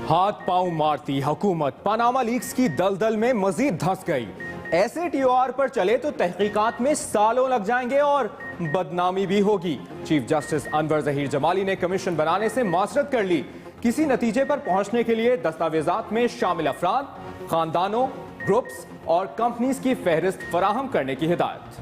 हाथ पांव मारती हुकूमत पनामा लीक्स की दलदल में मजीद धंस गई। ऐसे टीओआर पर चले तो तहकीकात में सालों लग जाएंगे और बदनामी भी होगी। चीफ जस्टिस अनवर जहीर जमाली ने कमीशन बनाने से मासरत कर ली। किसी नतीजे पर पहुंचने के लिए दस्तावेजात में शामिल अफराद, खानदानों, ग्रुप्स और कंपनीज की फहरिस्त फराहम करने की हिदायत।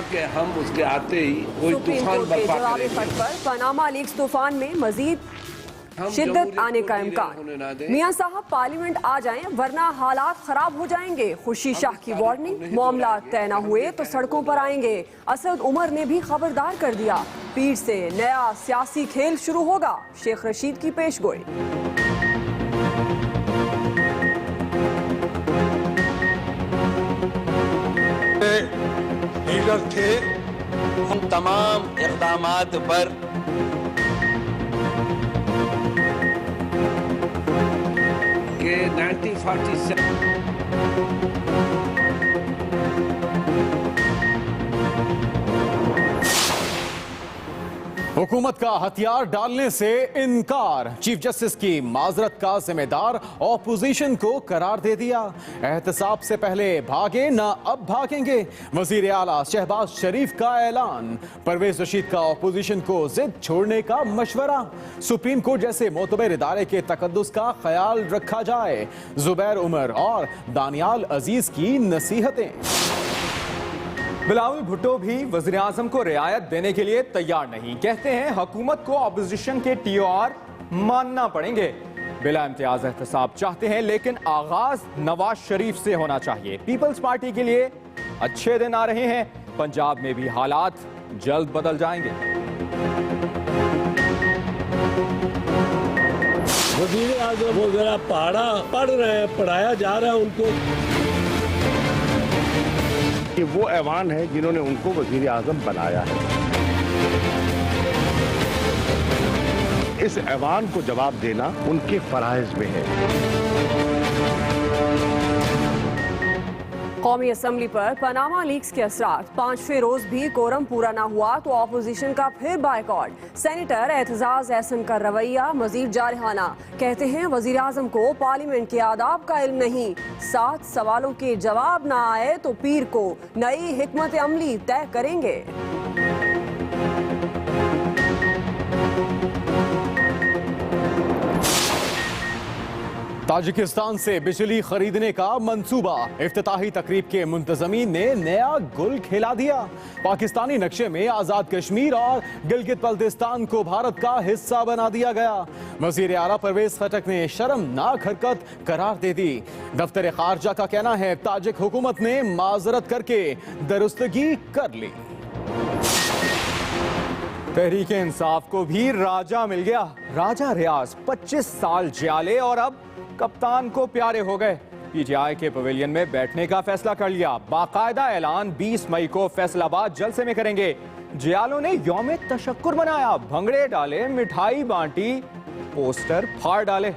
कि हम उसके आते ही कोई तूफान बर्पा करेंगे। पर पनामा लीक्स तूफान में मजीद शिद्दत आने का इम्कान। मियां साहब पार्लियामेंट आ जाएं वरना हालात खराब हो जाएंगे। खुर्शीद शाह की वार्निंग, मामला तय न हुए तो सड़कों पर आएंगे। असद उमर ने भी खबरदार कर दिया, पीर से नया सियासी खेल शुरू होगा। शेख रशीद की पेशगोई। लीडर थे, उन तमाम इक़दामात पर के 1947 हुकूमत का हथियार डालने से इनकार। चीफ जस्टिस की माजरत का जिम्मेदार ऑपोजिशन को करार दे दिया। एहतसाब से पहले भागे ना अब भागेंगे। वजीर आला शहबाज शरीफ का ऐलान। परवेज रशीद का ऑपोजिशन को जिद छोड़ने का मशवरा। सुप्रीम कोर्ट जैसे मोतबर इदारे के तकद्दुस का ख्याल रखा जाए। जुबैर उमर और दानियाल अजीज की नसीहतें। बिलावल भुट्टो भी वज़ीर आज़म को रियायत देने के लिए तैयार नहीं। कहते हैं हुकूमत को ऑपोजिशन के टीओआर मानना पड़ेंगे। बिला इम्तियाज एहतसाब चाहते हैं, लेकिन आगाज नवाज शरीफ से होना चाहिए। पीपल्स पार्टी के लिए अच्छे दिन आ रहे हैं। पंजाब में भी हालात जल्द बदल जाएंगे। वज़ीर आज़म वो जरा पढ़ रहे हैं, पढ़ाया जा रहा है उनको। कि वो ऐवान है जिन्होंने उनको वज़ीर आज़म बनाया है। इस ऐवान को जवाब देना उनके फराइज में है। कौमी असम्बली पर पनामा लीक्स के असरात। 5वें रोज भी कोरम पूरा ना हुआ तो ऑपोजिशन का फिर बायकॉट। सेनेटर एतजाज एहसन का रवैया मजीद जारहाना। कहते हैं वजीर आजम को पार्लियामेंट के आदाब का इल्म नहीं। 7 सवालों के जवाब ना आए तो पीर को नई हिकमत अमली तय करेंगे। ताजिकिस्तान से बिजली खरीदने का मंसूबा। इफ्तिताही तकरीब के मुंतजमीन ने नया गुल खिला दिया। पाकिस्तानी नक्शे में आजाद कश्मीर और गिलगित बल्तिस्तान को भारत का हिस्सा बना दिया गया। वजीर आला परवेज खटक ने शर्मनाक हरकत करार दे दी। दफ्तर खारजा का कहना है ताजिक हुकूमत ने माजरत करके दुरुस्तगी कर ली। तहरीक इंसाफ को भी राजा मिल गया। राजा रियाज 25 साल जियाले और अब कप्तान को प्यारे हो गए। पीटीआई के पवेलियन में बैठने का फैसला कर लिया। बाकायदा ऐलान 20 मई को फैसलाबाद जलसे में करेंगे। जियालों ने यौम तशक्कुर मनाया, भंगड़े डाले, मिठाई बांटी, पोस्टर फाड़ डाले।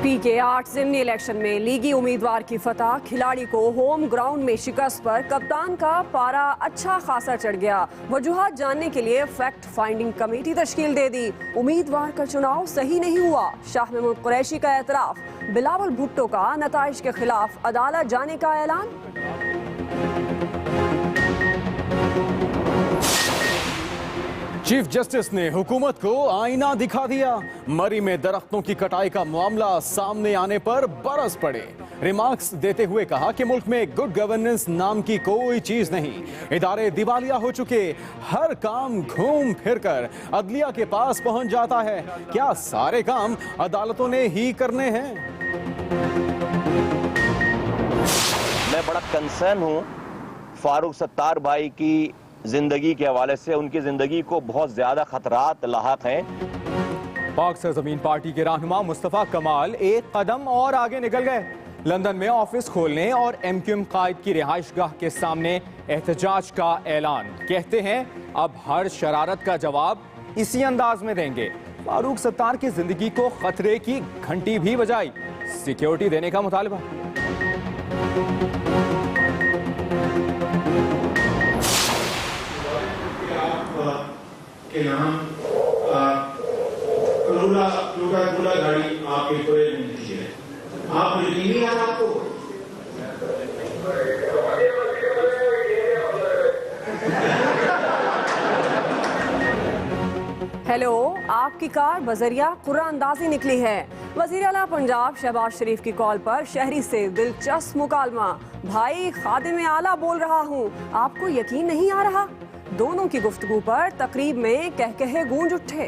पीके 8 ज़िमनी इलेक्शन में लीगी उम्मीदवार की फतह। खिलाड़ी को होम ग्राउंड में शिकस्त पर कप्तान का पारा अच्छा खासा चढ़ गया। वजूहात जानने के लिए फैक्ट फाइंडिंग कमेटी तश्कील दे दी। उम्मीदवार का चुनाव सही नहीं हुआ। शाह महमूद कुरैशी का एतराफ। बिलावल भुट्टो का नताइज के खिलाफ अदालत जाने का ऐलान। चीफ जस्टिस ने हुकूमत को आईना दिखा दिया। मरी में दरख्तों की कटाई का मामला सामने आने पर बरस पड़े। रिमार्क्स देते हुए कहा कि मुल्क में गुड गवर्नेंस नाम की कोई चीज नहीं। इदारे दिवालिया हो चुके। हर काम घूम फिर कर अदलिया के पास पहुंच जाता है। क्या सारे काम अदालतों ने ही करने हैं? मैं बड़ा कंसर्न हूँ फारूक सत्तार भाई की जिंदगी के हवाले से। उनकी जिंदगी को बहुत ज्यादा खतरात लाहक हैं। पाक सरजमीन पार्टी के रहनुमा मुस्तफा कमाल एक कदम और आगे निकल गए। लंदन में ऑफिस खोलने और एमक्यूएम कायद की रिहाइशगाह के सामने एहतजाज का ऐलान। कहते हैं अब हर शरारत का जवाब इसी अंदाज में देंगे। फारूक सत्तार की जिंदगी को खतरे की घंटी भी बजाई, सिक्योरिटी देने का मुतालबा। के नाम करोड़ा गाड़ी आप एक दीजिए, आप यकीन है आपको? हेलो, आपकी कार बजरिया कुरानंदाजी निकली है। वजीर आला पंजाब शहबाज शरीफ की कॉल पर शहरी से दिलचस्प मुकालमा। भाई खादिम आला बोल रहा हूँ, आपको यकीन नहीं आ रहा? दोनों की गुफ्तगू पर तकरीब में कहकहे गूंज उठे।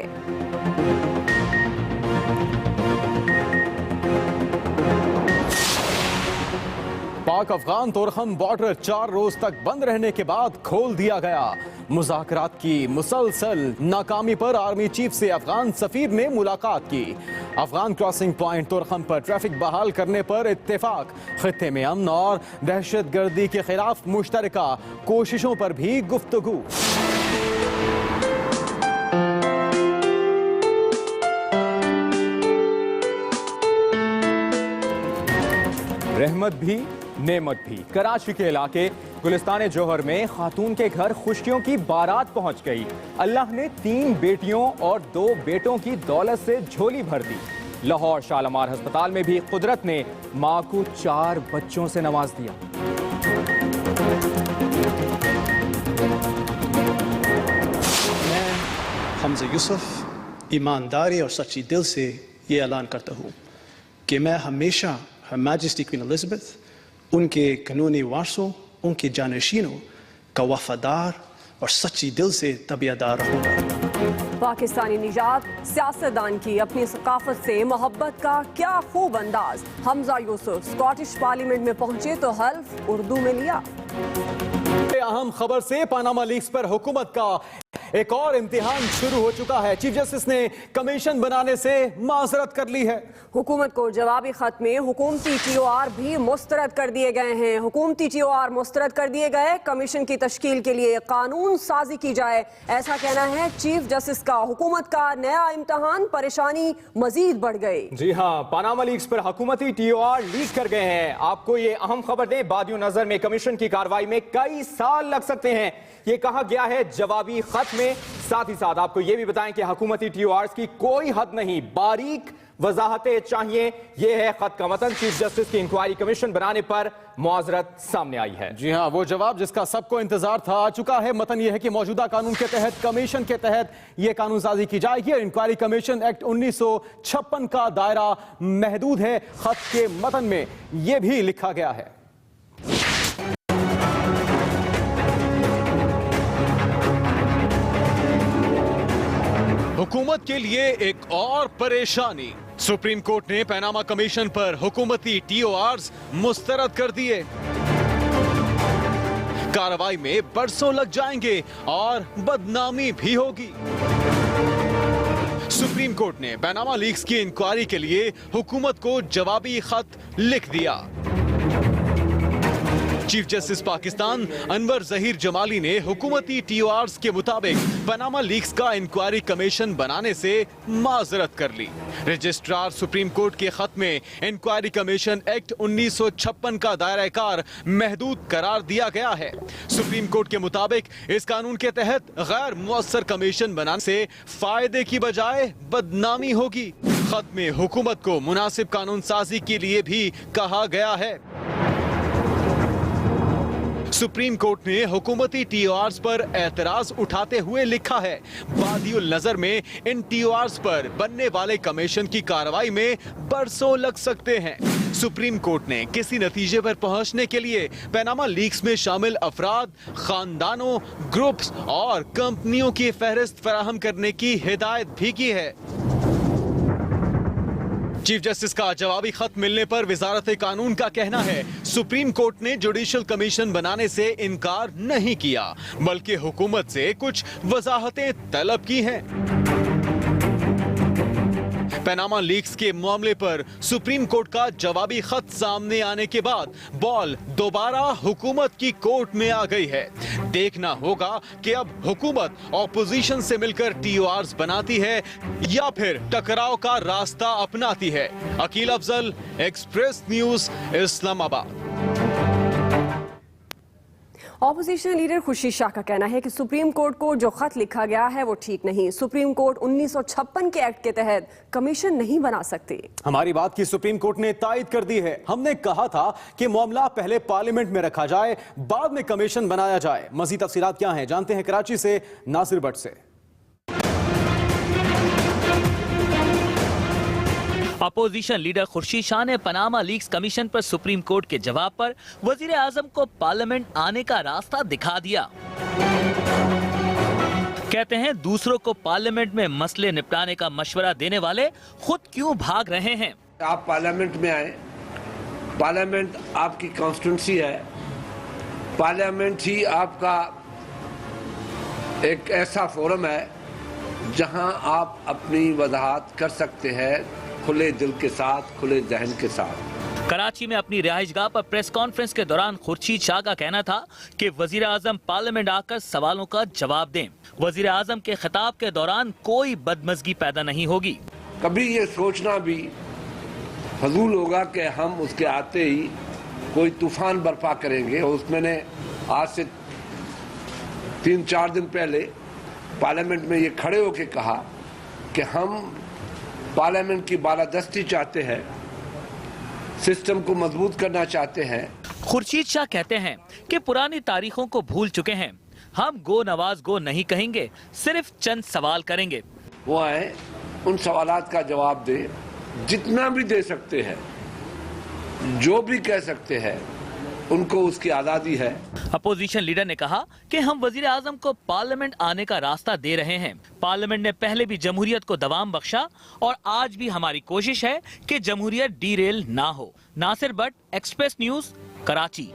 पाक अफगान तोरखम बॉर्डर 4 रोज तक बंद रहने के बाद खोल दिया गया। मुज़ाकरात की मुसलसल नाकामी पर आर्मी चीफ से अफगान सफीर ने मुलाकात की। अफगान क्रॉसिंग पॉइंट तोरखम पर ट्रैफिक बहाल करने पर इत्तेफाक। खित्ते में अमन और दहशतगर्दी के खिलाफ मुश्तरका कोशिशों पर भी गुफ्तगू। रहमत भी नेमत भी। कराची के इलाके गुलिस्तान जोहर में खातून के घर खुशियों की बारात पहुंच गई। अल्लाह ने 3 बेटियों और 2 बेटों की दौलत से झोली भर दी। लाहौर शालामार अस्पताल में भी कुदरत ने मां को 4 बच्चों से नवाज दिया। मैं हमजा यूसुफ ईमानदारी और सच्ची दिल से ये ऐलान करता हूँ कि मैं हमेशा हर मैजेस्टी क्वीन एलिजाबेथ, उनके कानूनी वारसों, उनके जानशीनों का वफादार और सच्ची दिल से तबीयतदार रहूंगा। पाकिस्तानी निजात सियासतदान की अपनी सकाफत से मोहब्बत का क्या खूब अंदाज। हमजा यूसुफ स्कॉटिश पार्लियामेंट में पहुंचे तो हल्फ उर्दू में लिया। अहम खबर से पनामा लीक्स पर हुकूमत का एक और इम्तिहान शुरू हो चुका है। चीफ जस्टिस ने कमीशन बनाने से माजरत कर ली है। हुकूमत को जवाबी खत में हुकूमती TOR भी मुस्तरद कर दिए गए हैं। हुकूमती TOR मुस्तरद कर दिए गए। कमीशन की तश्कील के लिए कानून साजी की जाए, ऐसा कहना है चीफ जस्टिस का। हुकूमत का नया इम्तिहान, परेशानी मजीद बढ़ गई। जी हाँ, पनामा लीक्स पर हुकूमती TOR लीक कर गए हैं। आपको ये अहम खबर दें, बादियों नजर में कमीशन की कार्रवाई में कई साल लग सकते हैं, ये कहा गया है जवाबी खत में। साथ ही साथ आपको ये भी बताएं कि हुकूमती TORs की कोई हद नहीं, बारीक वजाहतें चाहिए। ये है खत का मतन। चीफ जस्टिस की इंक्वायरी कमीशन बनाने पर मुआजरत सामने आई है। जी हाँ, वो जवाब जिसका सबको इंतजार था आ चुका है। मतन यह है कि मौजूदा कानून के तहत कमीशन के तहत यह कानून साजी की जाएगी। इंक्वायरी कमीशन एक्ट 1956 का दायरा महदूद है। खत के मतन में यह भी लिखा गया है। हुकूमत के लिए एक और परेशानी। सुप्रीम कोर्ट ने पनामा कमीशन पर हुकूमती TORs मुस्तरद कर दिए। कार्रवाई में बरसों लग जाएंगे और बदनामी भी होगी। सुप्रीम कोर्ट ने पनामा लीक्स की इंक्वायरी के लिए हुकूमत को जवाबी खत लिख दिया। चीफ जस्टिस पाकिस्तान अनवर जहीर जमाली ने हुकूमती TORs के मुताबिक पनामा लीक्स का इंक्वायरी कमीशन बनाने से माजरत कर ली। रजिस्ट्रार सुप्रीम कोर्ट के खत में इंक्वायरी कमीशन एक्ट 1956 का दायरा कार महदूद करार दिया गया है। सुप्रीम कोर्ट के मुताबिक इस कानून के तहत गैर मुअस्सर कमीशन बनाने से फायदे की बजाय बदनामी होगी। खत में हुकूमत को मुनासिब कानून साजी के लिए भी कहा गया है। सुप्रीम कोर्ट ने हुकूमती TORs पर एतराज उठाते हुए लिखा है, बादियुल नजर में इन TORs पर बनने वाले कमीशन की कार्रवाई में बरसों लग सकते हैं। सुप्रीम कोर्ट ने किसी नतीजे पर पहुंचने के लिए पनामा लीक्स में शामिल अफराद, खानदानों, ग्रुप्स और कंपनियों की फहरिस्त फराहम करने की हिदायत भी की है। चीफ जस्टिस का जवाबी खत मिलने पर वजारत कानून का कहना है, सुप्रीम कोर्ट ने जुडिशल कमीशन बनाने से इनकार नहीं किया, बल्कि हुकूमत से कुछ वजाहतें तलब की हैं। पनामा लीक्स के मामले पर सुप्रीम कोर्ट का जवाबी खत सामने आने के बाद बॉल दोबारा हुकूमत की कोर्ट में आ गई है। देखना होगा कि अब हुकूमत ऑपोजिशन से मिलकर टीओआरस बनाती है या फिर टकराव का रास्ता अपनाती है। Akeel Afzal, Express News, Islamabad. Opposition leader Khursheed Shah का कहना है कि सुप्रीम कोर्ट को जो खत लिखा गया है वो ठीक नहीं। सुप्रीम कोर्ट 1956 के एक्ट के तहत कमीशन नहीं बना सकती। हमारी बात की सुप्रीम कोर्ट ने तायद कर दी है। हमने कहा था कि मामला पहले पार्लियामेंट में रखा जाए, बाद में कमीशन बनाया जाए। मजीद तफसीलात क्या हैं, जानते हैं कराची से नासिर भट्ट से। अपोजिशन लीडर खुर्शीद शाह ने पनामा लीक्स कमीशन पर सुप्रीम कोर्ट के जवाब पर वजीर आजम को पार्लियामेंट आने का रास्ता दिखा दिया। कहते हैं दूसरों को पार्लियामेंट में मसले निपटाने का मशवरा देने वाले खुद क्यों भाग रहे हैं। आप पार्लियामेंट में आए, पार्लियामेंट आपकी कॉन्स्टिट्यूंसी है, पार्लियामेंट ही आपका एक ऐसा फोरम है जहां आप अपनी वजाहत कर सकते हैं खुले दिल के साथ, खुले जहन के साथ। कराची में अपनी रिहाइशगाह पर प्रेस कॉन्फ्रेंस के दौरान खुर्शीद शाह का कहना था कि वजीर आजम पार्लियामेंट आकर सवालों का जवाब दें। वजीर आजम के खिताब के दौरान कोई बदमज़गी पैदा नहीं होगी। कभी ये सोचना भी फजूल होगा कि हम उसके आते ही कोई तूफान बर्पा करेंगे। उसमें आज से 3-4 दिन पहले पार्लियामेंट में ये खड़े होकर कहा कि हम पार्लियामेंट की बालादस्ती चाहते हैं, सिस्टम को मजबूत करना चाहते हैं। खुर्शीद शाह कहते हैं कि पुरानी तारीखों को भूल चुके हैं। हम गो नवाज गो नहीं कहेंगे, सिर्फ चंद सवाल करेंगे। वो आए, उन सवालात का जवाब दे, जितना भी दे सकते हैं, जो भी कह सकते हैं, उनको उसकी आज़ादी है। अपोजिशन लीडर ने कहा कि हम वजीर आजम को पार्लियामेंट आने का रास्ता दे रहे हैं। पार्लियामेंट ने पहले भी जमहूरियत को दवाम बख्शा और आज भी हमारी कोशिश है कि जमहूरियत डीरेल ना हो। Nasir Bhatt, Express News, Karachi.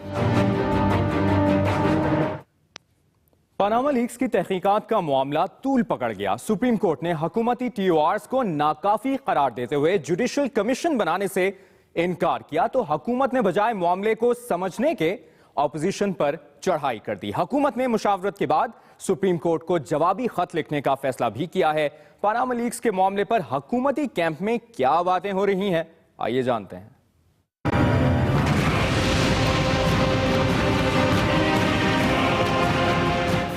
Panama leaks की तहकीकात का मामला तूल पकड़ गया। सुप्रीम कोर्ट ने हुकूमती टीओआरस को नाकाफी करार देते हुए जुडिशल कमीशन बनाने से इनकार किया, तो हुकूमत ने बजाय मामले को समझने के ऑपोजिशन पर चढ़ाई कर दी। हुकूमत ने मुशावरत के बाद सुप्रीम कोर्ट को जवाबी खत लिखने का फैसला भी किया है। पनामा लीक्स के मामले पर हुकूमती कैंप में क्या बातें हो रही हैं, आइए जानते हैं।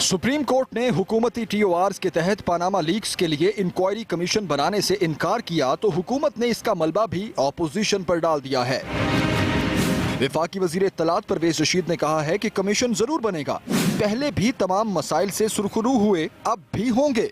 सुप्रीम कोर्ट ने हुकूमती टीओआरस के तहत पनामा लीक्स के लिए इंक्वायरी कमीशन बनाने से इनकार किया, तो हुकूमत ने इसका मलबा भी ऑपोजिशन पर डाल दिया है। वफाकी वजीर इत्तलात परवेज रशीद ने कहा है कि कमीशन जरूर बनेगा। पहले भी तमाम मसाइल से सुरखरू हुए, अब भी होंगे।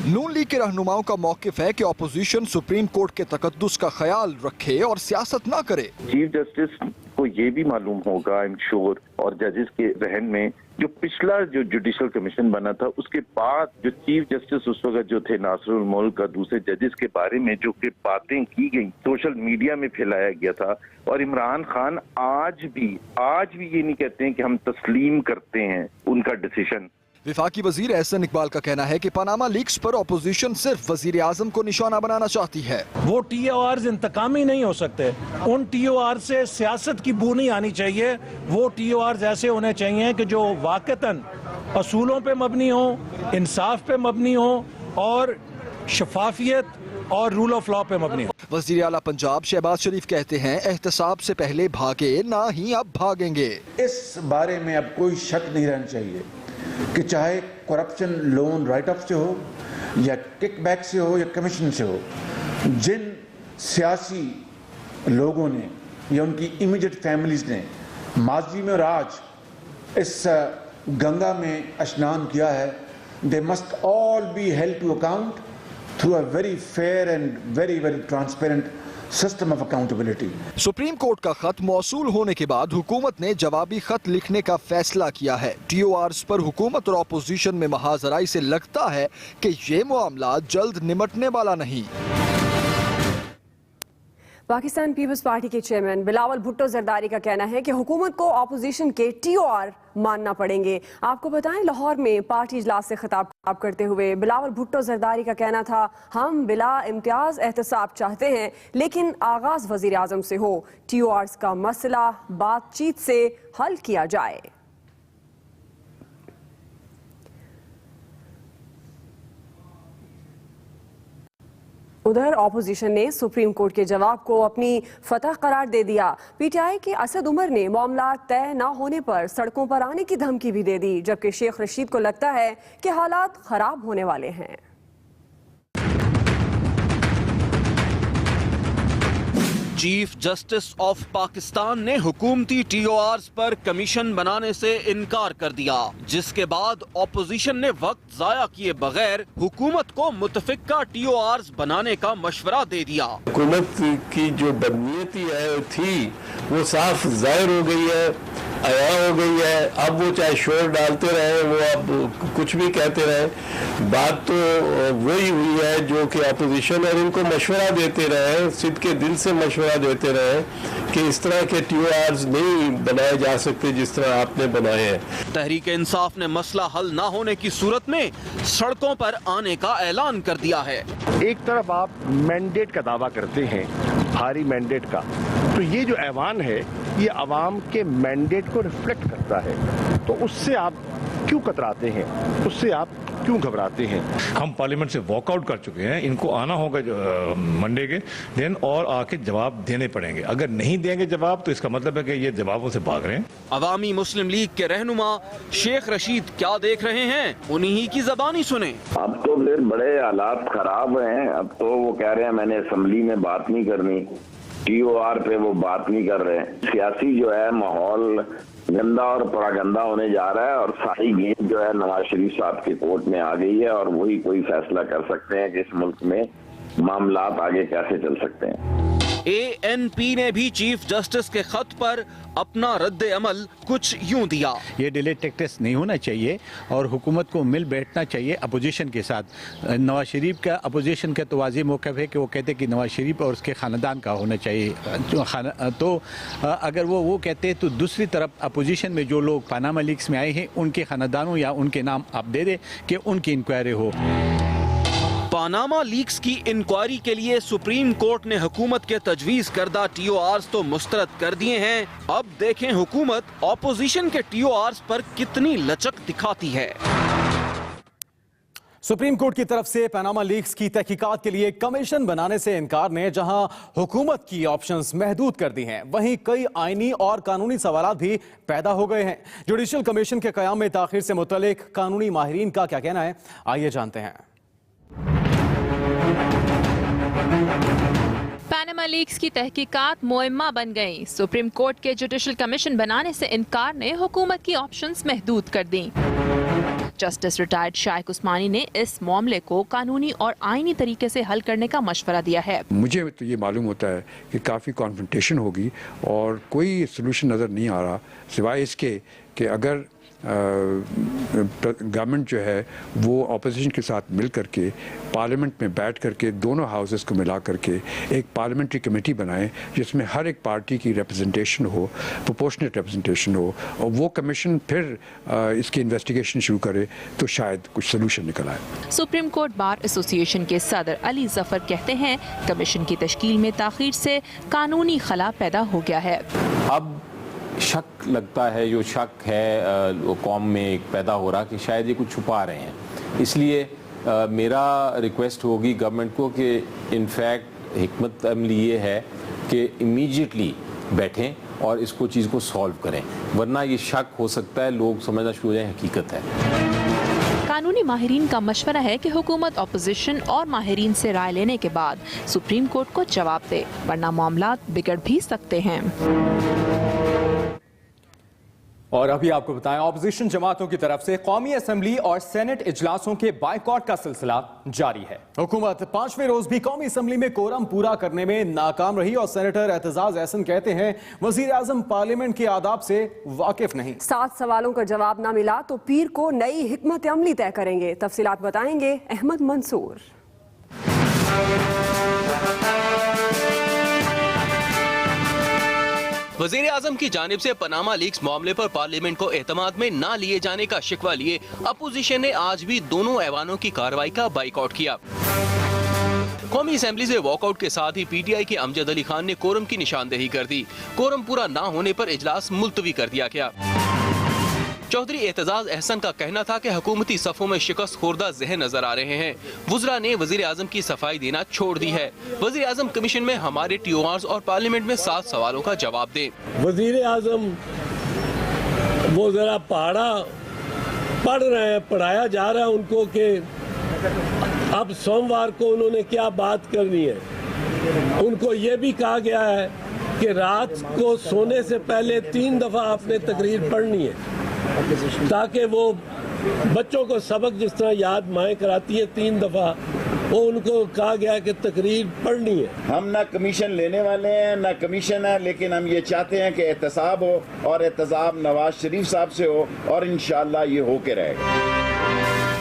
नून लीग के रहनुमाओं का मौकिफ है कि ऑपोजिशन सुप्रीम कोर्ट के तकद्दुस का ख्याल रखे और सियासत ना करे। चीफ जस्टिस को ये भी मालूम होगा, आई एम श्योर, और जजेस के जहन में जो पिछला जो जुडिशल कमीशन बना था उसके बाद जो चीफ जस्टिस उस वक्त जो थे नासिरुल मुल्क और दूसरे जजेस के बारे में जो कि बातें की गई, सोशल मीडिया में फैलाया गया था। और इमरान खान आज भी ये नहीं कहते हैं कि हम तस्लीम करते हैं उनका डिसीजन। वफाकी वजीर एहसन इकबाल का कहना है कि पनामा लीक्स पर ऑपोजिशन सिर्फ वजीर आजम को निशाना बनाना चाहती है। वो टीओआर इंतकामी नहीं हो सकते, उन टीओआर से सियासत की बू नहीं आनी चाहिए। वो टीओआर ऐसे होने चाहिए कि जो वाकतन असूलों पे मबनी हो, इंसाफ पे मबनी हो और शफाफियत और रूल ऑफ लॉ पे मबनी हो। वजीर आला पंजाब शहबाज शरीफ कहते हैं एहतसाब से पहले भागे ना ही अब भागेंगे। इस बारे में अब कोई शक नहीं रहना चाहिए कि चाहे करप्शन लोन राइट ऑफ से हो या किकबैक से हो या कमीशन से हो, जिन सियासी लोगों ने या उनकी इमीडिएट फैमिलीज ने माजी में और आज इस गंगा में स्नान किया है, they must all be held to account through a very fair and very very transparent system of accountability. Supreme Court का खत मौसूल होने के बाद हुकूमत ने जवाबी खत लिखने का फैसला किया है। टीओआरस पर हुकूमत और ऑपोजिशन में महाजराई से लगता है कि ये मामला जल्द निमटने वाला नहीं। पाकिस्तान पीपल्स पार्टी के चेयरमैन बिलावल भुट्टो जरदारी का कहना है कि हुकूमत को ऑपोजिशन के TOR मानना पड़ेंगे। आपको बताएं, लाहौर में पार्टी इजलास से खिताब करते हुए बिलावल भुट्टो जरदारी का कहना था, हम बिला इम्तियाज एहतसाब चाहते हैं लेकिन आगाज वजीर आजम से हो। TORs का मसला बातचीत से हल किया जाए। उधर ऑपोजिशन ने सुप्रीम कोर्ट के जवाब को अपनी फतह करार दे दिया। PTI के असद उमर ने मामला तय न होने पर सड़कों पर आने की धमकी भी दे दी, जबकि शेख रशीद को लगता है कि हालात खराब होने वाले हैं। चीफ जस्टिस ऑफ पाकिस्तान ने हुकूमती TORs पर कमीशन बनाने से इनकार कर दिया, जिसके बाद ऑपोजिशन ने वक्त जाया किए बगैर हुकूमत को मुतफिका TORs बनाने का मशवरा दे दिया। हुकूमत की जो बदनीयती है थी वो साफ जाहिर हो गई है, आया हो गई है। अब वो चाहे शोर डालते रहे, वो अब कुछ भी कहते रहे, बात तो वही हुई है जो कि अपोजिशन और इनको मशवरा देते रहे, सिद्ध के दिल से मशवरा देते रहे कि इस तरह के TORs नहीं बनाए जा सकते जिस तरह आपने बनाए हैं। तहरीक इंसाफ ने मसला हल ना होने की सूरत में सड़कों पर आने का ऐलान कर दिया है। एक तरफ आप मैंडेट का दावा करते हैं, भारी मैंडेट का, तो ये जो ऐवान है ये अवाम के मैंडेट को रिफ्लेक्ट करता है, तो उससे आप क्यों कतराते हैं, उससे आप क्यों घबराते हैं? हम पार्लियामेंट से वॉकआउट कर चुके हैं, इनको आना होगा मंडे के दिन और आके जवाब देने पड़ेंगे। अगर नहीं देंगे जवाब तो इसका मतलब है कि ये जवाबों से भाग रहे हैं। अवामी मुस्लिम लीग के रहनुमा शेख रशीद क्या देख रहे हैं, उन्हीं की ज़बानी सुने। अब तो फिर बड़े हालात खराब हैं। अब तो वो कह रहे हैं मैंने असेंबली में बात नहीं करनी, TOR पे वो बात नहीं कर रहे हैं। सियासी जो है माहौल गंदा और परागंदा होने जा रहा है और सारी गेंद जो है नवाज शरीफ साहब के कोर्ट में आ गई है और वही कोई फैसला कर सकते हैं कि इस मुल्क में मामलात आगे कैसे चल सकते हैं। ANP ने भी चीफ जस्टिस के खत पर अपना रद्द अमल कुछ यूं दिया। ये डिले टैक्टिक्स नहीं होना चाहिए और हुकूमत को मिल बैठना चाहिए अपोजिशन के साथ। नवाज शरीफ का अपोजिशन का तो वाज़ेह मौक़िफ़ है कि वो कहते हैं कि नवाज शरीफ और उसके ख़ानदान का होना चाहिए। तो अगर वो कहते हैं तो दूसरी तरफ अपोजिशन में जो लोग पनामा लीक्स में आए हैं उनके ख़ानदानों या उनके नाम आप दे दें कि उनकी इंक्वायरी हो। पनामा लीक्स की इंक्वायरी के लिए सुप्रीम कोर्ट ने हुकूमत के तजवीज़ करदा TORs तो मुस्तरद कर दिए हैं। अब देखें हुकूमत ऑपोजिशन के TORs पर कितनी लचक दिखाती है। सुप्रीम कोर्ट की तरफ से पनामा लीक्स की तहकीकात के लिए कमीशन बनाने से इनकार ने जहां हुकूमत की ऑप्शंस महदूद कर दी हैं, वहीं कई आईनी और कानूनी सवालात भी पैदा हो गए हैं। जुडिशल कमीशन के क़याम में ताख़ीर से मुतल्लिक कानूनी माहिरीन का क्या कहना है, आइए जानते हैं। पनामा लीक्स की तहकीकात मुअम्मा बन गई। सुप्रीम कोर्ट के जुडिशल कमीशन बनाने से इनकार ने हुकूमत की ऑप्शंस महदूद कर दी। जस्टिस रिटायर्ड शाइक उस्मानी ने इस मामले को कानूनी और आईनी तरीके से हल करने का मशवरा दिया है। मुझे तो ये मालूम होता है कि काफ़ी कॉन्फ्रंटेशन होगी और कोई सलूशन नज़र नहीं आ रहा सिवाय इसके कि अगर गवर्नमेंट जो है वो अपोजिशन के साथ मिल करके पार्लियामेंट में बैठ करके दोनों हाउसेस को मिला करके एक पार्लियामेंट्री कमेटी बनाए जिसमें हर एक पार्टी की रिप्रेजेंटेशन हो, प्रोपोर्शनेट रिप्रेजेंटेशन हो, और वो कमीशन फिर इसकी इन्वेस्टिगेशन शुरू करे तो शायद कुछ सोल्यूशन निकल आए। सुप्रीम कोर्ट बार एसोसिएशन के सदर अली जफर कहते हैं कमीशन की तश्कील में ताख़ीर से कानूनी खला पैदा हो गया है। अब शक लगता है, जो शक है कौम में एक पैदा हो रहा कि शायद ये कुछ छुपा रहे हैं। इसलिए मेरा रिक्वेस्ट होगी गवर्नमेंट को कि इनफैक्ट हिकमत अमली ये है कि इमीडिएटली बैठें और इसको चीज़ को सॉल्व करें, वरना ये शक हो सकता है लोग समझना शुरू हो जाए हकीकत है। कानूनी माहिरीन का मशवरा है कि हुकूमत अपोजिशन और माहिरीन से राय लेने के बाद सुप्रीम कोर्ट को जवाब दे, वरना मामलात बिगड़ भी सकते हैं। और अभी आपको बताएं, ऑपोजिशन जमातों की तरफ से कौमी असेंबली और सेनेट इजलासों के बायकॉट का सिलसिला जारी है। हुकूमत 5वें रोज भी कौमी असेंबली में कोरम पूरा करने में नाकाम रही और सेनेटर एतजाज एहसन कहते हैं वजीर आजम पार्लियामेंट के आदाब से वाकिफ नहीं। 7 सवालों का जवाब ना मिला तो पीर को नई हिकमत अमली तय करेंगे। तफसीलात बताएंगे अहमद मंसूर। वजीर आजम की जानिब से पनामा लीक्स मामले पर पार्लियामेंट को एतमाद में न लिए जाने का शिकवा लिए अपोजिशन ने आज भी दोनों ऐवानों की कार्रवाई का बाइकआउट किया। कौमी असेंबली से वॉकआउट के साथ ही पीटीआई के अमजद अली खान ने कोरम की निशानदेही कर दी। कोरम पूरा न होने पर इजलास मुलतवी कर दिया गया। चौधरी एतजाज अहसन का कहना था कि हुकूमती सफ़ों में शिकस्त खुर्दा जहन नजर आ रहे हैं। वुज़रा ने वज़ीर आज़म की सफाई देना छोड़ दी है। वज़ीर आज़म कमीशन में हमारे TORs और पार्लियामेंट में 7 सवालों का जवाब दें। वज़ीर आज़म वो जरा पढ़ रहे हैं, पढ़ाया जा रहा है उनको कि अब सोमवार को उन्होंने क्या बात करनी है। उनको ये भी कहा गया है कि रात को सोने से पहले 3 दफ़ा आपने तकरीर पढ़नी है, ताकि वो बच्चों को सबक जिस तरह याद माएँ कराती है 3 दफ़ा, वो उनको कहा गया कि तकरीर पढ़नी है। हम ना कमीशन लेने वाले हैं ना कमीशन है, लेकिन हम ये चाहते हैं कि एहतसाब हो और एहतसाब नवाज शरीफ साहब से हो और इंशाअल्लाह ये होके रहेगा।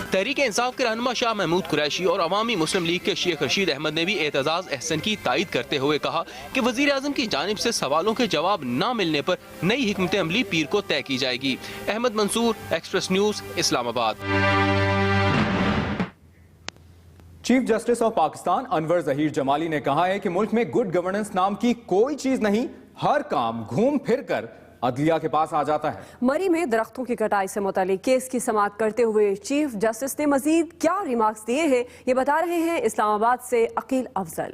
तहरीक इंसाफ के रहनुमा शाह महमूद कुरैशी और अवामी मुस्लिम लीग के शेख रशीद अहमद ने भी एतजाज अहसन की तायद करते हुए कहा कि वजीर आजम की जानिब से सवालों के जवाब न मिलने पर नई हिकमत अमली पीर को तय की जाएगी। Ahmed Mansoor, Express News, Islamabad. Chief justice of Pakistan Anwar Zaheer Jamali ने कहा है कि मुल्क में गुड गवर्नेंस नाम की कोई चीज नहीं, हर काम घूम फिर कर अदलिया के पास आ जाता है। मरी में दरख्तों की कटाई से मुतालिक केस की समाअत करते हुए चीफ जस्टिस ने मजीद क्या रिमार्क्स दिए हैं, ये बता रहे हैं इस्लामाबाद से अकील अफजल।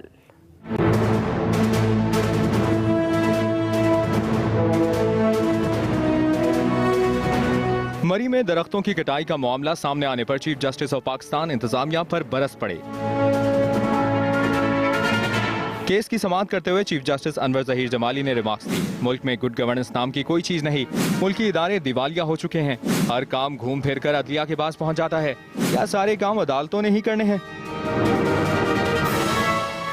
मरी में दरख्तों की कटाई का मामला सामने आने पर चीफ जस्टिस ऑफ पाकिस्तान इंतजामिया पर बरस पड़े। केस की समाअत करते हुए चीफ जस्टिस अनवर जहीर जमाली ने रिमार्क्स दी। मुल्क में गुड गवर्नेंस नाम की कोई चीज नहीं, मुल्की इदारे दिवालिया हो चुके हैं, हर काम घूम फिर कर अदलिया के पास पहुंच जाता है, या सारे काम अदालतों ने ही करने हैं।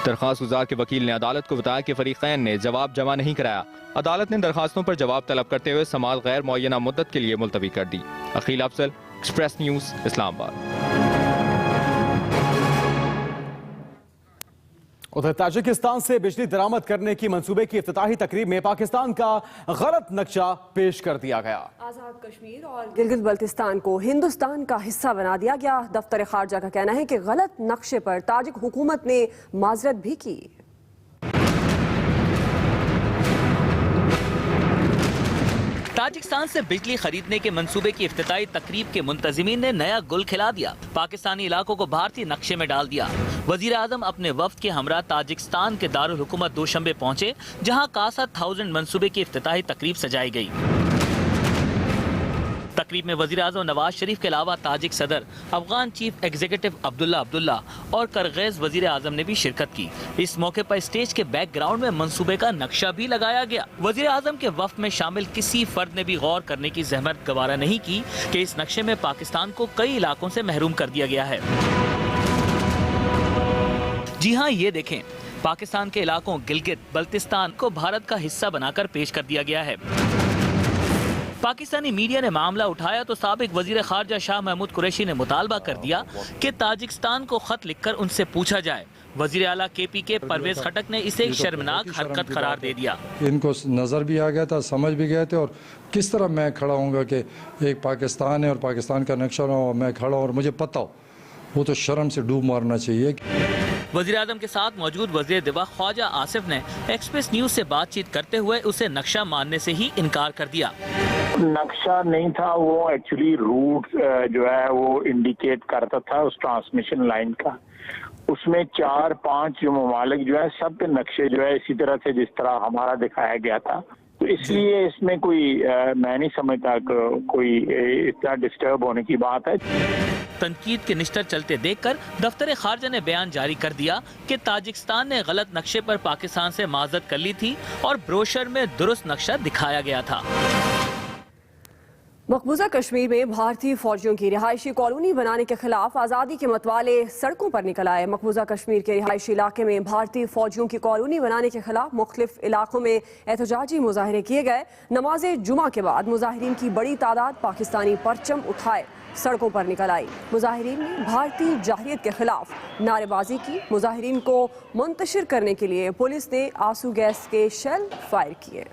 दरखास्त गुजार के वकील ने अदालत को बताया कि फरीकैन ने जवाब जमा नहीं कराया। अदालत ने दरखास्तों पर जवाब तलब करते हुए समाअत गैर मुअय्यना मुद्दत के लिए मुलतवी कर दी। Aqeel Afzal, Express News, Islamabad. उधर ताजिकिस्तान से बिजली दरामद करने की मंसूबे की इफ्तिताही तकरीब में पाकिस्तान का गलत नक्शा पेश कर दिया गया। आजाद कश्मीर और गिलगित बल्तिस्तान को हिंदुस्तान का हिस्सा बना दिया गया। दफ्तर खारजा का कहना है कि गलत नक्शे पर ताजिक हुकूमत ने माजरत भी की। ताजिकिस्तान से बिजली खरीदने के मंसूबे की इफ्तिताही तकरीब के मुंतजिमीन ने नया गुल खिला दिया। पाकिस्तानी इलाकों को भारतीय नक्शे में डाल दिया। वजीर आजम अपने वफ्द के हमरा ताजिकिस्तान के दारुल हुकूमत दोशंबे पहुंचे, जहां 61,000 मंसूबे की इफ्तिताही तकरीब सजाई गई। तकरीब में वजीर आजम नवाज शरीफ के अलावा ताजिक सदर, अफगान चीफ एग्जीक्यूटिव अब्दुल्ला और करगैज वजीर आजम ने भी शिरकत की। इस मौके पर स्टेज के बैकग्राउंड में मंसूबे का नक्शा भी लगाया गया। वजीर आजम के वफ्द में शामिल किसी फर्द ने भी गौर करने की जहमत गवारा नहीं की कि इस नक्शे में पाकिस्तान को कई इलाकों से महरूम कर दिया गया है। जी हाँ, ये देखें, पाकिस्तान के इलाकों गिलगित बल्तिस्तान को भारत का हिस्सा बनाकर पेश कर दिया गया है। पाकिस्तानी मीडिया ने मामला उठाया तो साबिक वजीर खारजा शाह महमूद कुरैशी ने मुतालबा कर दिया कि ताजिकिस्तान को खत लिखकर उनसे पूछा जाए। वजीर आला KPK परवेज खटक ने इसे एक शर्मनाक हरकत करार दे दिया। इनको नज़र भी आ गया था, समझ भी गए थे, और किस तरह मैं खड़ा हूँगा कि एक पाकिस्तान है और पाकिस्तान का नक्शा और मैं खड़ा और मुझे पता हो, वो तो शर्म से डूब मारना चाहिए। वजीर आजम के साथ मौजूद वजीर दिफा ख्वाजा आसिफ ने एक्सप्रेस न्यूज से बातचीत करते हुए उसे नक्शा मानने से ही इनकार कर दिया। नक्शा नहीं था, वो एक्चुअली रूट जो है वो इंडिकेट करता था उस ट्रांसमिशन लाइन का। उसमें 4-5 जो ममालिक जो है सब के नक्शे जो है इसी तरह से जिस तरह हमारा दिखाया गया था, तो इसलिए इसमें कोई मैं नहीं समझता कोई इतना डिस्टर्ब होने की बात है। तनकीद के निश्तर चलते देखकर दफ्तर खारजा ने बयान जारी कर दिया कि ताजिकिस्तान ने गलत नक्शे पर पाकिस्तान से माजरत कर ली थी और ब्रोशर में दुरुस्त नक्शा दिखाया गया था। मकबूजा कश्मीर में भारतीय फौजियों की रिहायशी कॉलोनी बनाने के खिलाफ आज़ादी के मतवाले सड़कों पर निकल आए। मकबूजा कश्मीर के रिहायशी इलाके में भारतीय फौजियों की कॉलोनी बनाने के खिलाफ मुख्तलिफ इलाकों में एहतजाजी मुजाहरे किए गए। नमाज जुमा के बाद मुजाहिरीन की बड़ी तादाद पाकिस्तानी परचम उठाए सड़कों पर निकल आई। मुजाहिरीन ने भारतीय जाहिरियत के खिलाफ नारेबाजी की। मुजाहिरीन को मुंतशिर करने के लिए पुलिस ने आंसू गैस के शेल फायर किए।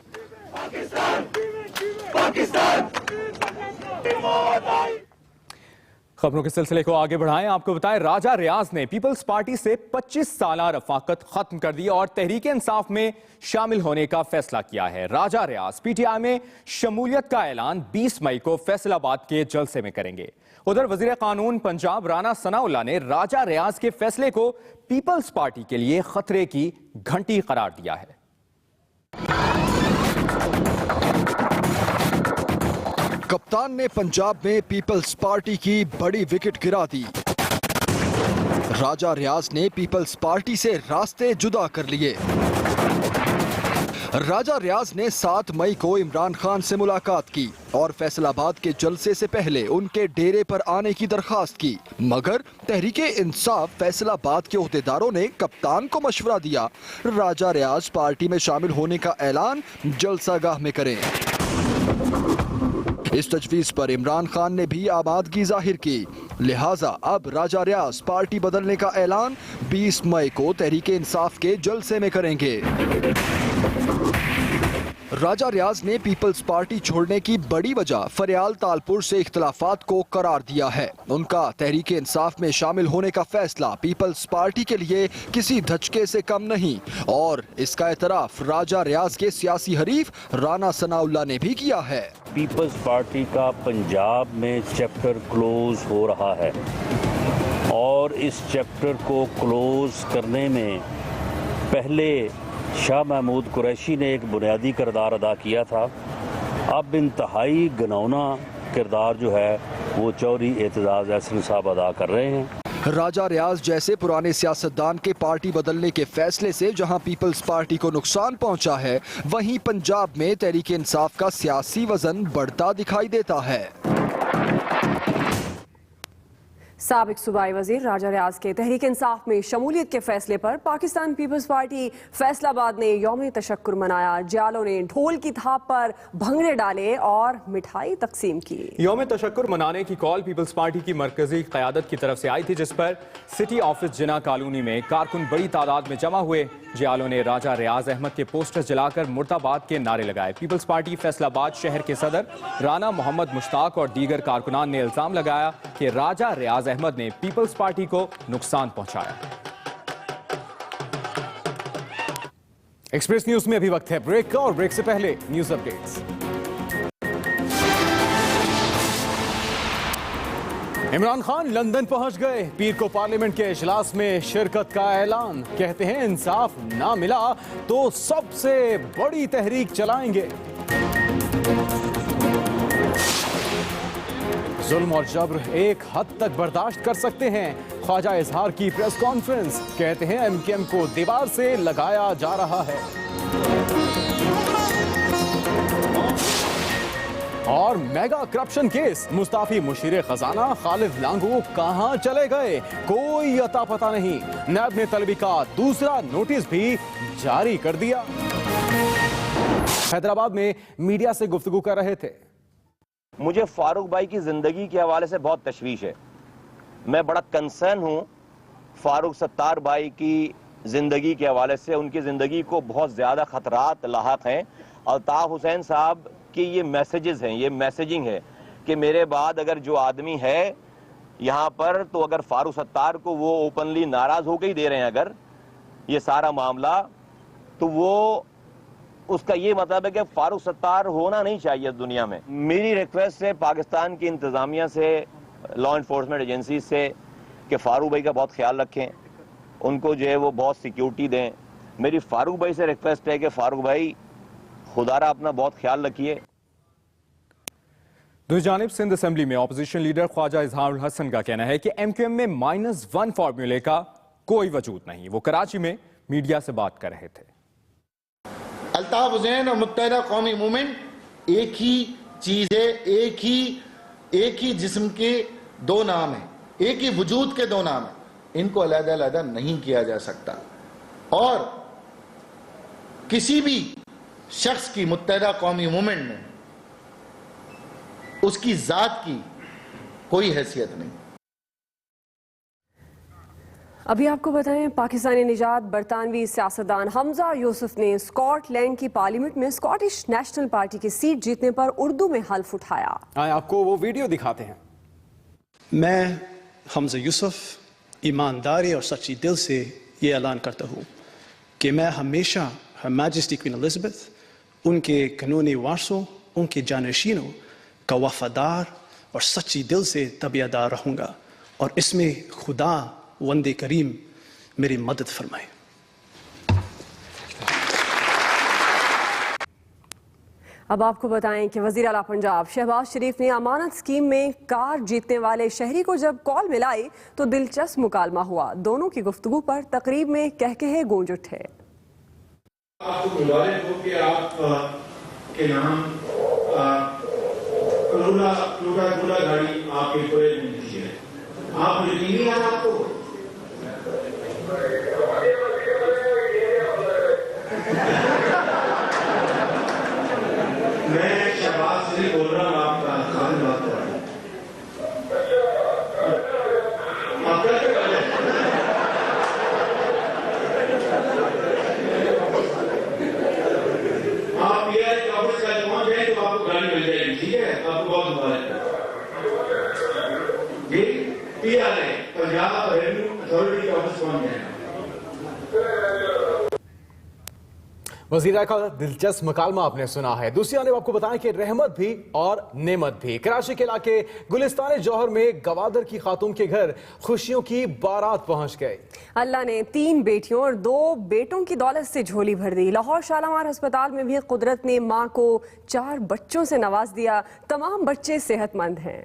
खबरों के सिलसिले को आगे बढ़ाएं। आपको बताएं, राजा रियाज ने पीपल्स पार्टी से 25 साल रफाकत खत्म कर दी और तहरीक इंसाफ में शामिल होने का फैसला किया है। राजा रियाज पीटीआई में शमूलियत का ऐलान 20 मई को फैसलाबाद के जलसे में करेंगे। उधर वजीर कानून पंजाब राना सनाउल्लाह ने राजा रियाज के फैसले को पीपल्स पार्टी के लिए खतरे की घंटी करार दिया है। कप्तान ने पंजाब में पीपल्स पार्टी की बड़ी विकेट गिरा दी। राजा रियाज ने पीपल्स पार्टी से रास्ते जुदा कर लिए। राजा रियाज ने 7 मई को इमरान खान से मुलाकात की और फैसलाबाद के जलसे से पहले उनके डेरे पर आने की दरखास्त की, मगर तहरीके इंसाफ फैसलाबाद के ओहदेदारों ने कप्तान को मशवरा दिया राजा रियाज पार्टी में शामिल होने का ऐलान जलसागाह में करें। इस तजवीज पर इमरान खान ने भी आमादगी जाहिर की, लिहाजा अब राजा रियाज पार्टी बदलने का ऐलान 20 मई को तहरीके इंसाफ के जलसे में करेंगे। राजा रियाज ने पीपल्स पार्टी छोड़ने की बड़ी वजह फरियाल तालपुर से इख्तलाफात को करार दिया है। उनका तहरीके इंसाफ में शामिल होने का फैसला पीपल्स पार्टी के लिए किसी धचके से कम नहीं और इसका एतराफ राजा रियाज के सियासी हरीफ राना सनाउल्लाह ने भी किया है। पीपल्स पार्टी का पंजाब में चैप्टर क्लोज हो रहा है और इस चैप्टर को क्लोज करने में पहले शाह महमूद कुरैशी ने एक बुनियादी किरदार अदा किया था। अब इंतहाई घिनौना किरदार जो है वो चौधरी एतजाज अहसन साहब अदा कर रहे हैं। राजा रियाज जैसे पुराने सियासतदान के पार्टी बदलने के फैसले से जहां पीपल्स पार्टी को नुकसान पहुंचा है, वहीं पंजाब में तहरीक इंसाफ का सियासी वजन बढ़ता दिखाई देता है। साबिक सूबाई वजीर राजा रियाज के तहरीक इंसाफ में शमूलियत के फैसले पर पाकिस्तान पीपल्स पार्टी फैसलाबाद ने यौम तशक्कुर मनाया। जालों ने ढोल की थाप पर भंगड़े डाले और मिठाई तकसीम की। यौम तशक्कुर मनाने की कॉल पीपल्स पार्टी की मरकजी क़यादत की तरफ से आई थी, जिस पर सिटी ऑफिस जिना कॉलोनी में कारकुन बड़ी तादाद में जमा हुए। जियालों ने राजा रियाज अहमद के पोस्टर जलाकर मुर्दाबाद के नारे लगाए। पीपल्स पार्टी फैसलाबाद शहर के सदर राना मोहम्मद मुश्ताक और दीगर कारकुनान ने इल्जाम लगाया कि राजा रियाज अहमद ने पीपल्स पार्टी को नुकसान पहुंचाया। एक्सप्रेस न्यूज में अभी वक्त है ब्रेक का और ब्रेक से पहले news updates. Imran Khan London पहुंच गए। पीर को पार्लियामेंट के इजलास में शिरकत का ऐलान। कहते हैं इंसाफ ना मिला तो सबसे बड़ी तहरीक चलाएंगे। जुल्म और जबर एक हद तक बर्दाश्त कर सकते हैं। ख्वाजा इजहार की प्रेस कॉन्फ्रेंस। कहते हैं एमकेएम को दीवार से लगाया जा रहा है। और मेगा करप्शन केस, मुस्ताफी मुशीर खजाना खालिद लांगू कहां चले गए, कोई अता पता नहीं। नैब ने तलबी का दूसरा नोटिस भी जारी कर दिया। हैदराबाद में मीडिया से गुफ्तगू कर रहे थे। मुझे फारूक भाई की जिंदगी के हवाले से बहुत तशवीश है। मैं बड़ा कंसर्न हूं फारूक सत्तार भाई की जिंदगी के हवाले से। उनकी जिंदगी को बहुत ज्यादा खतरात लाहक हैं। अल्ताफ हुसैन साहब कि ये मैसेजेस हैं, ये मैसेजिंग है कि मेरे बाद अगर जो आदमी है यहाँ पर, तो अगर फारूक सत्तार को वो ओपनली नाराज होकर ही दे रहे हैं अगर ये सारा मामला, तो वो उसका ये मतलब है कि फारूक सत्तार होना नहीं चाहिए दुनिया में। मेरी रिक्वेस्ट है पाकिस्तान की इंतजामिया से, लॉ इन्फोर्समेंट एजेंसी से, कि फारूक भाई का बहुत ख्याल रखें, उनको जो है वो बहुत सिक्योरिटी दें। मेरी फारूक भाई से रिक्वेस्ट है कि फारूक भाई खुदारा अपना बहुत ख्याल रखिए। दूसरी जानिब सिंध असेंबली में ऑपोजिशन लीडर ख्वाजा इजहारुल हसन का कहना है कि एमक्यूएम में -1 फॉर्मूले का कोई वजूद नहीं। वो कराची में मीडिया से बात कर रहे थे। अल्ताफ हुसैन और मुत्तहिदा कौमी मूवमेंट एक ही चीज है, एक ही जिस्म के दो नाम है, एक ही वजूद के दो नाम है। इनको अलग-अलग नहीं किया जा सकता और किसी भी शख्स की मुत्तहिदा कौमी मूवमेंट में उसकी जात की कोई हैसियत नहीं। अभी आपको बताएं, पाकिस्तानी निजात बरतानवी सियासतदान हमजा यूसुफ ने स्कॉटलैंड की पार्लियामेंट में स्कॉटिश नेशनल पार्टी की सीट जीतने पर उर्दू में हल्फ उठाया। आपको वो वीडियो दिखाते हैं। मैं हमजा यूसुफ ईमानदारी और सच्ची दिल से ये ऐलान करता हूँ कि मैं हमेशा हर मैजेस्टी क्वीन एलिजाबेथ, उनके कानूनी वारसों, उनके जानशीनों का वफादार और सच्ची दिल से तबीयतदार रहूँगा और इसमें खुदा वंदे करीम मेरी मदद फरमाए। अब आपको बताएं कि वज़ीर आला पंजाब शहबाज शरीफ ने अमानत स्कीम में कार जीतने वाले शहरी को जब कॉल मिलाई तो दिलचस्प मुकालमा हुआ। दोनों की गुफ्तगू पर तकरीब में कहकहे गूंज उठे। आपको गुजारिश हो कि आप के नाम करोड़ा गाड़ी आपके पूरे मिलती है। आप यकीनी है आपको? मैं शहबाज शरीफ बोल रहा हूँ, आपका खान बात कर रहा हूँ। आप ये ऑफिस का पहुंच जाए तो आपको गाड़ी मिल जाएगी, ठीक है? आपको बहुत मुबारक। PRA पंजाब रेवेन्यू अथॉरिटी के ऑफिस पहुंच जाएगा। वज़ीरा का दिलचस्प मुकालमा आपने सुना है। दूसरी जानब आपको बताएं कि रहमत भी और नेमत भी। कराची के इलाके गुलिस्तान जौहर में गवादर की खातून के घर खुशियों की बारात पहुंच गई। अल्लाह ने 3 बेटियों और 2 बेटों की दौलत से झोली भर दी। लाहौर शालामार अस्पताल में भी कुदरत ने मां को 4 बच्चों से नवाज दिया। तमाम बच्चे सेहतमंद हैं।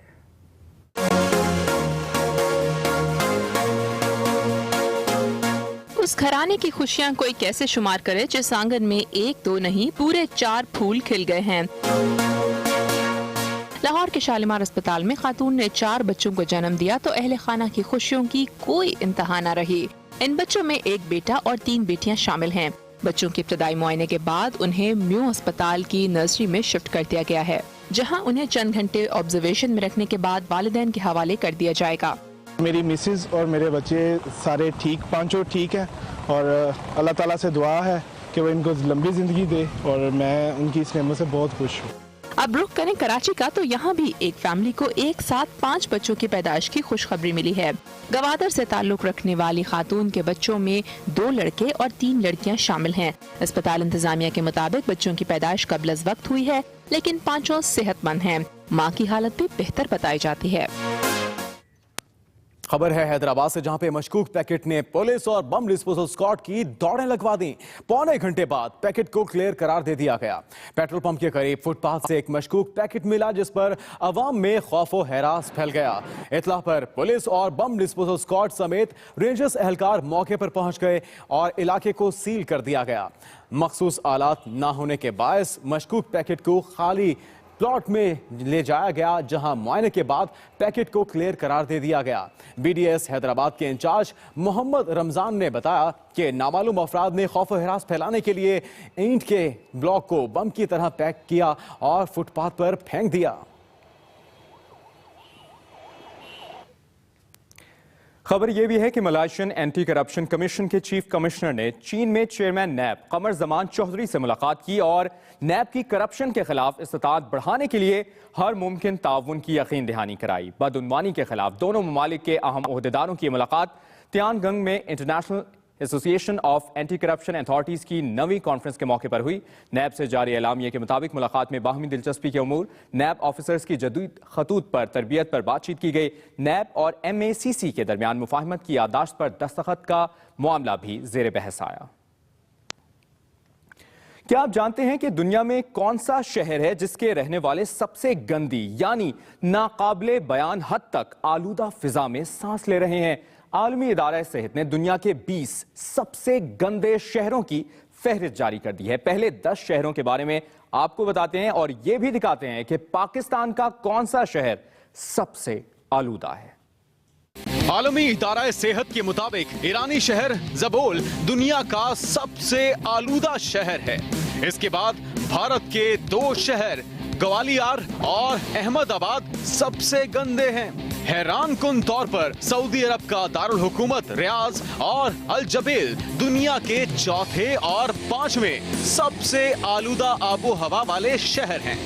उस घराने की खुशियां कोई कैसे शुमार करे जिस आंगन में 1-2 नहीं पूरे 4 फूल खिल गए हैं। लाहौर के शालीमार अस्पताल में खातून ने 4 बच्चों को जन्म दिया तो अहले खाना की खुशियों की कोई इंतहा न रही। इन बच्चों में 1 बेटा और 3 बेटियां शामिल हैं। बच्चों के इब्तदाई मुआयने के बाद उन्हें म्यू अस्पताल की नर्सरी में शिफ्ट कर दिया गया है, जहाँ उन्हें चंद घंटे ऑब्जर्वेशन में रखने के बाद वालिदैन के हवाले कर दिया जाएगा। मेरी मिसेस और मेरे बच्चे सारे ठीक, 5 ठीक हैं और अल्लाह ताला से दुआ है कि वो इनको लंबी ज़िंदगी दे और मैं उनकी इस नेमत से बहुत खुश हूँ। अब रुख करें कराची का तो यहाँ भी एक फैमिली को एक साथ 5 बच्चों की पैदाइश की खुशखबरी मिली है। गवादर से ताल्लुक रखने वाली खातून के बच्चों में 2 लड़के और 3 लड़कियाँ शामिल हैं। अस्पताल इंतजामिया के मुताबिक बच्चों की पैदाइश कब्ल अज़ वक्त हुई है, लेकिन 5 सेहतमंद हैं। माँ की हालत भी बेहतर बताई जाती है। खबर है हैदराबाद से, जहां पे मशकूक पैकेट ने पुलिस और बम डिस्पोजल स्क्वाड की दौड़ें लगवा दी। पौने घंटे बाद पैकेट को क्लियर करार दे दिया गया। पेट्रोल पंप के करीब फुटपाथ से एक मशकूक पैकेट मिला जिस पर अवाम में खौफो हैरास फैल गया। इतला पर पुलिस और बम डिस्पोजल स्क्वाड समेत रेंजर्स एहलकार मौके पर पहुंच गए और इलाके को सील कर दिया गया। मखसूस आलात न होने के बायस मशकूक पैकेट को खाली प्लॉट में ले जाया गया, जहां मुआयने के बाद पैकेट को क्लियर करार दे दिया गया। BDS हैदराबाद के इंचार्ज मोहम्मद रमजान ने बताया कि नामालूम अफराद ने खौफ और हिरास फैलाने के लिए ईंट के ब्लॉक को बम की तरह पैक किया और फुटपाथ पर फेंक दिया। खबर यह भी है कि मलाइशियन एंटी करप्शन कमीशन के चीफ कमिश्नर ने चीन में चेयरमैन नैब कमर जमान चौधरी से मुलाकात की और नैब की करप्शन के खिलाफ इस्तात बढ़ाने के लिए हर मुमकिन ताउन की यकीन दहानी कराई। बदउनवानी के खिलाफ दोनों ममालिक के अहम ओहदेदारों की मुलाकात तियानगंग में international association of anti corruption authorities की 9वीं कॉन्फ्रेंस के मौके पर हुई। नैब से जारी एलामिया के मुताबिक मुलाकात में बाहमी दिलचस्पी के उमूर, नैब ऑफिसर्स की जदीद खतूत पर तरबियत पर बातचीत की गई। नैब और MACC के दरमियान मुफाहमत की यादाश्त पर दस्तखत का मामला भी जेर बहस आया। क्या आप जानते हैं कि दुनिया में कौन सा शहर है जिसके रहने वाले सबसे गंदी यानी नाकाबिले बयान हद तक आलूदा फिजा में सांस ले रहे हैं? आलमी इदारा सेहत ने दुनिया के 20 सबसे गंदे शहरों की फहरिस्त जारी कर दी है। पहले 10 शहरों के बारे में आपको बताते हैं और ये भी दिखाते हैं कि पाकिस्तान का कौन सा शहर सबसे आलूदा है। आलमी इदारा सेहत के मुताबिक ईरानी शहर ज़बोल दुनिया का सबसे आलूदा शहर है। इसके बाद भारत के 2 शहर ग्वालियर और अहमदाबाद सबसे गंदे हैं। हैरान कुन तौर पर सऊदी अरब का दारुल हुकूमत रियाज और अल जबेल दुनिया के चौथे और 5वें सबसे आलूदा आबो हवा वाले शहर हैं।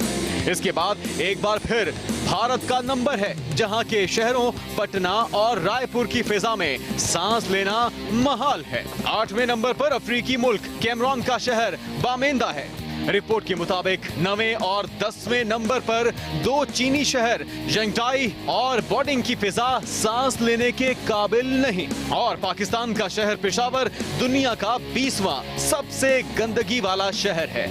इसके बाद एक बार फिर भारत का नंबर है, जहां के शहरों पटना और रायपुर की फिजा में सांस लेना महाल है। 8वें नंबर पर अफ्रीकी मुल्क कैमरून का शहर बामेंदा है। रिपोर्ट के मुताबिक 9वें और 10वें नंबर पर 2 चीनी शहर जंगटाई और बोर्डिंग की फिजा सांस लेने के काबिल नहीं। और पाकिस्तान का शहर पेशावर दुनिया का 20वां सबसे गंदगी वाला शहर है।